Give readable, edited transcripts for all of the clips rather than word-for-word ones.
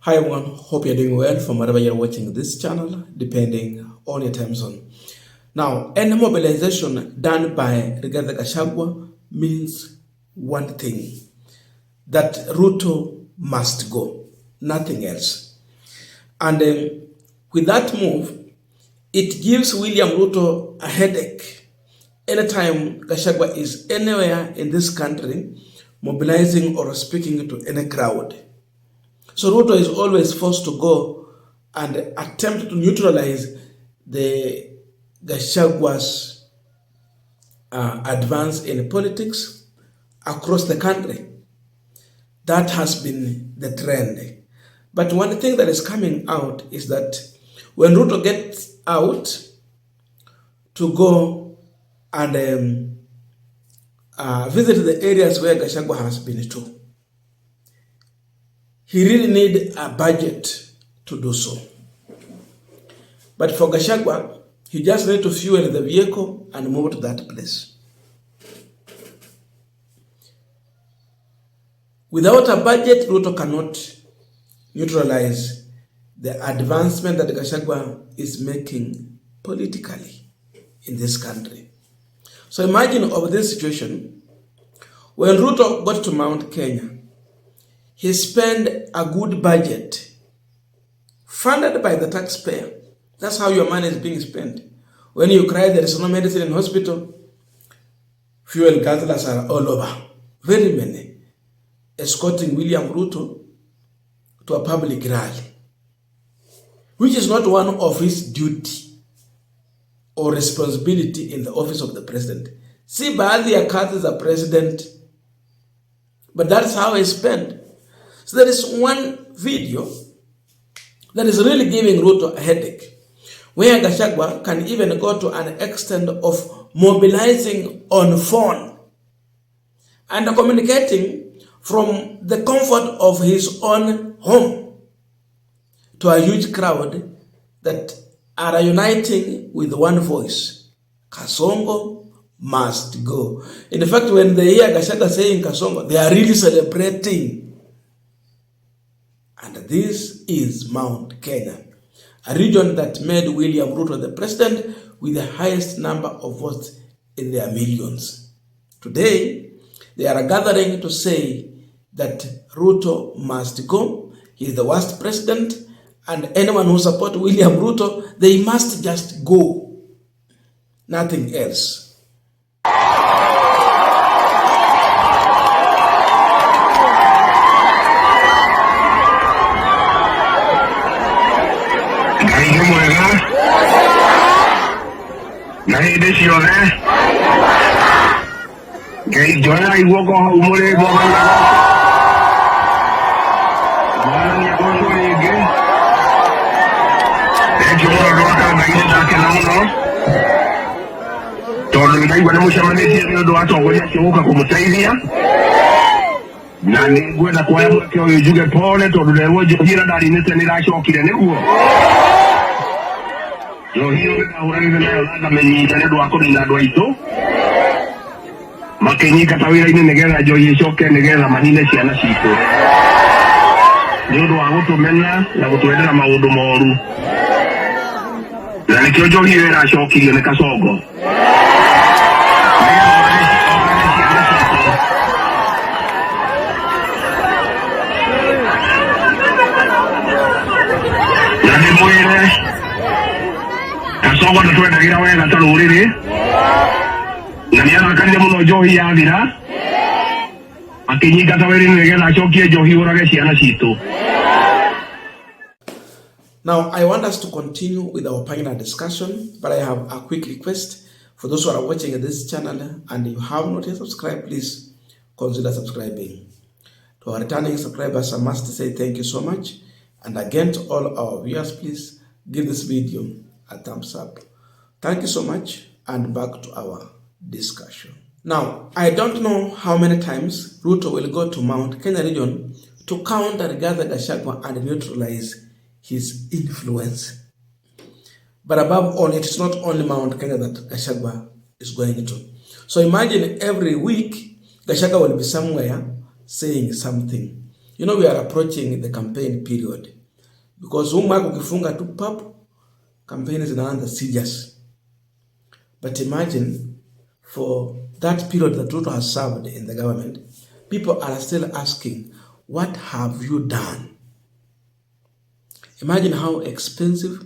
Hi everyone, hope you're doing well from wherever you're watching this channel, depending on your time zone. Now, any mobilization done by Rigathi Gachagua means one thing, that Ruto must go, nothing else. And with that move, it gives William Ruto a headache anytime Gashagwa is anywhere in this country mobilizing or speaking to any crowd. So Ruto is always forced to go and attempt to neutralize the Gashagwa's advance in politics across the country. That has been the trend. But one thing that is coming out is that when Ruto gets out to go and visit the areas where Gashagwa has been to, he really need a budget to do so. But for Gashagwa, he just need to fuel the vehicle and move to that place. Without a budget, Ruto cannot neutralize the advancement that Gashagwa is making politically in this country. So imagine of this situation, when Ruto got to Mount Kenya, he spent a good budget funded by the taxpayer. That's how your money is being spent. When you cry there is no medicine in hospital, fuel guzzlers are all over. Very many. Escorting William Ruto to a public rally, which is not one of his duty or responsibility in the office of the president. See, baadhi ya kazi za president, but that's how he spent. So there is one video that is really giving Ruto a headache, where Gachagua can even go to an extent of mobilizing on phone and communicating from the comfort of his own home to a huge crowd that are uniting with one voice. Kasongo must go. In fact, when they hear Gachagua saying Kasongo, they are really celebrating. And this is Mount Kenya, a region that made William Ruto the president with the highest number of votes in their millions. Today, they are gathering to say that Ruto must go. He is the worst president, and anyone who supports William Ruto, they must just go. Nothing else. na ningwenda kwa mweke uyu juge pole tondu ndewo njohira ndarinite niracokire niguo njohiro ndahuragire nayo ndamenyita ndu akurina andu aitu makinyika ta wira-ini nigetha njohi icoke nigetha manine ciana citu ni undu wa gutumena na gutwendera maundu moru na nikio njohi iracokirio ni Kasongo Kasongo ndetwendagira wega ta ruriri na niarakanire muno njohi yathira akinyingata wira-ini nigetha acokie njohi urage ciana citu. Now, I want us to continue with our panel discussion, but I have a quick request for those who are watching this channel and you have not yet subscribed, please consider subscribing. To our returning subscribers, I must say thank you so much. And again, to all our viewers, please give this video a thumbs up. Thank you so much, and back to our discussion. Now, I don't know how many times Ruto will go to Mount Kenya region to counter Rigathi Gachagua and neutralize his influence. But above all, it is not only Mount Kenya that Gachagua is going to. So imagine every week, Gachagua will be somewhere saying something. You know, we are approaching the campaign period because mwaka ukifunga tu pap, campaign zinaanza serious. But imagine for that period that Ruto has served in the government, people are still asking, what have you done? Imagine how expensive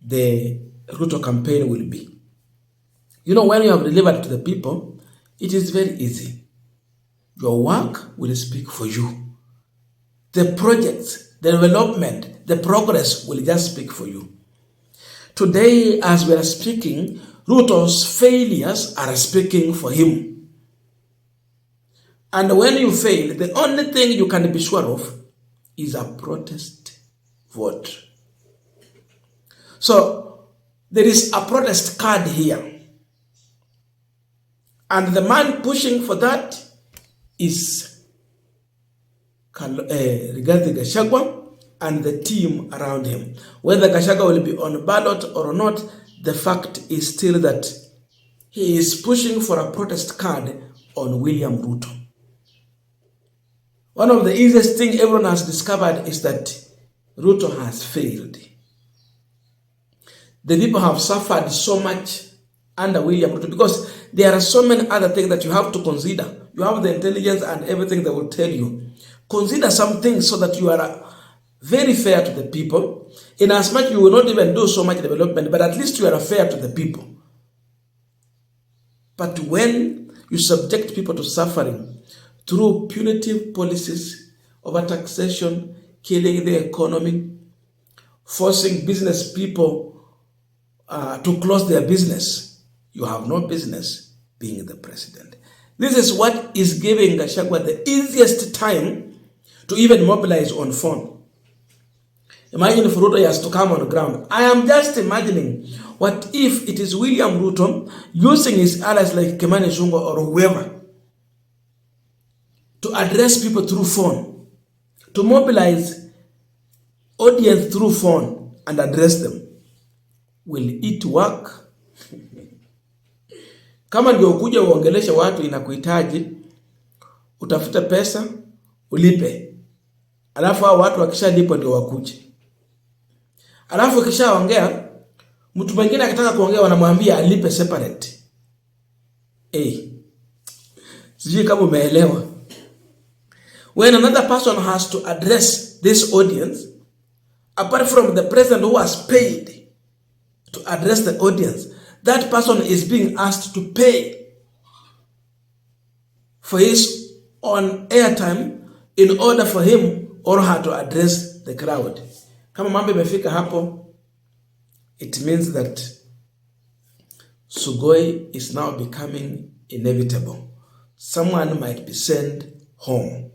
the Ruto campaign will be. You know, when you have delivered to the people, it is very easy. Your work will speak for you. The projects, the development, the progress will just speak for you. Today, as we are speaking, Ruto's failures are speaking for him. And when you fail, the only thing you can be sure of is a protest vote. So, there is a protest card here. And the man pushing for that is regarding Gachagua and the team around him. Whether Gachagua will be on ballot or not, the fact is still that he is pushing for a protest card on William Ruto. One of the easiest things everyone has discovered is that Ruto has failed. The people have suffered so much under William Ruto because there are so many other things that you have to consider. You have the intelligence and everything that will tell you. Consider some things so that you are very fair to the people. In as much you will not even do so much development, but at least you are fair to the people. But when you subject people to suffering through punitive policies, overtaxation, killing the economy, forcing business people to close their business, you have no business being the president. This is what is giving Gashagua the easiest time to even mobilize on phone. Imagine if Ruto has to come on the ground. I am just imagining what if it is William Ruto using his allies like Kimani Ichung'wah or whoever to address people through phone, to mobilize audience through phone and address them. Will it work? Kama ndio kuja uongeleshe watu inakuhitaji, utafute pesa, ulipe. Alafu hao watu wakishalipa ndio wakuje. Alafu kishaongea, mtu mwingine akitaka kuongea wanamwambia alipe separate. Sijui kama umeelewa. When another person has to address this audience, apart from the president who has paid to address the audience, that person is being asked to pay for his own airtime in order for him or her to address the crowd. Kama mambo imefika hapo, it means that Sugoi is now becoming inevitable. Someone might be sent home.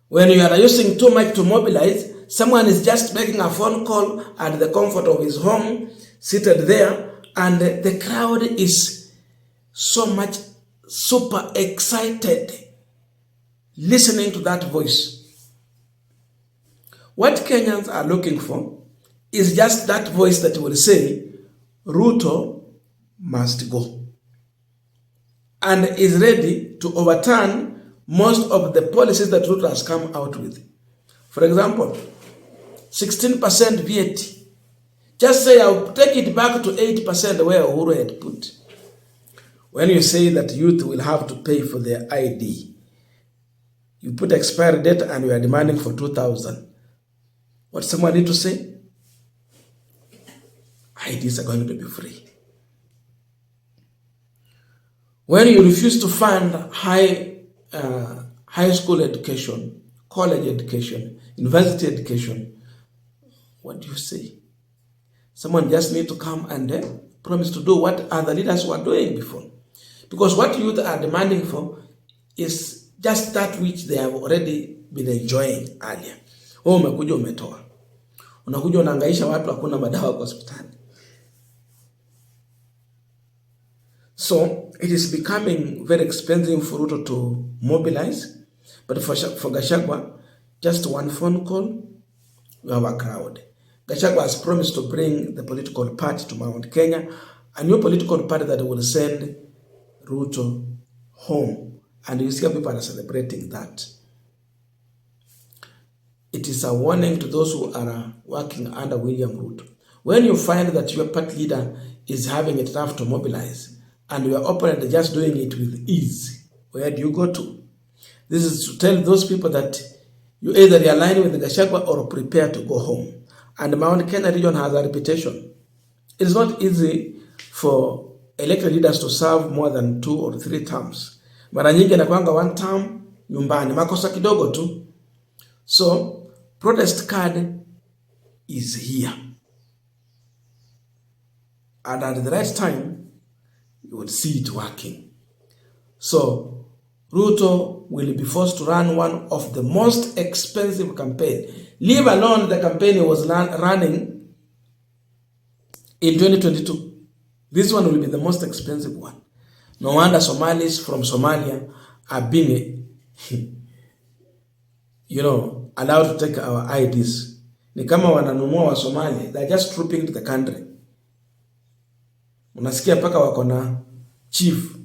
When you are using too much to mobilize, someone is just making a phone call at the comfort of his home, seated there, and the crowd is so much super excited listening to that voice. What Kenyans are looking for is just that voice that will say, Ruto must go, and is ready to overturn most of the policies that Ruto has come out with. For example, 16% VAT. Just say, I'll take it back to 8% where Uhuru had put. When you say that youth will have to pay for their ID, you put expiry date and you are demanding for 2,000. What someone need to say? IDs are going to be free. When you refuse to fund high school education, college education, university education, what do you say? Someone just need to come and promise to do what other leaders were doing before. Because what youth are demanding for is just that which they have already been enjoying earlier. Umekuja umetoa. Unakuja unahangaisha watu hakuna madawa kwa hospitali. So it is becoming very expensive for Ruto to mobilize. But for Gashagwa, just one phone call, you have a crowd. Gachagua has promised to bring the political party to Mount Kenya, a new political party that will send Ruto home. And you see how people are celebrating that. it is a warning to those who are working under William Ruto. When you find that your party leader is having it tough to mobilize and your opponent is just doing it with ease, where do you go to? This is to tell those people that you either realign with the Gashagwa or prepare to go home. And Mount Kenya region has a reputation. It is not easy for elected leaders to serve more than 2 or 3 terms. Mara nyingi anakuanga 1 term nyumbani, makosa kidogo tu. So, protest card is here. And at the right time, you would see it working. So, Ruto will be forced to run one of the most expensive campaigns. Leave alone the campaign he was running in 2022. This one will be the most expensive one. No wonder Somalis from Somalia are being, allowed to take our IDs. Ni kama wananunua wa Somalia. They're just trooping to the country. Unasikia paka wako na chief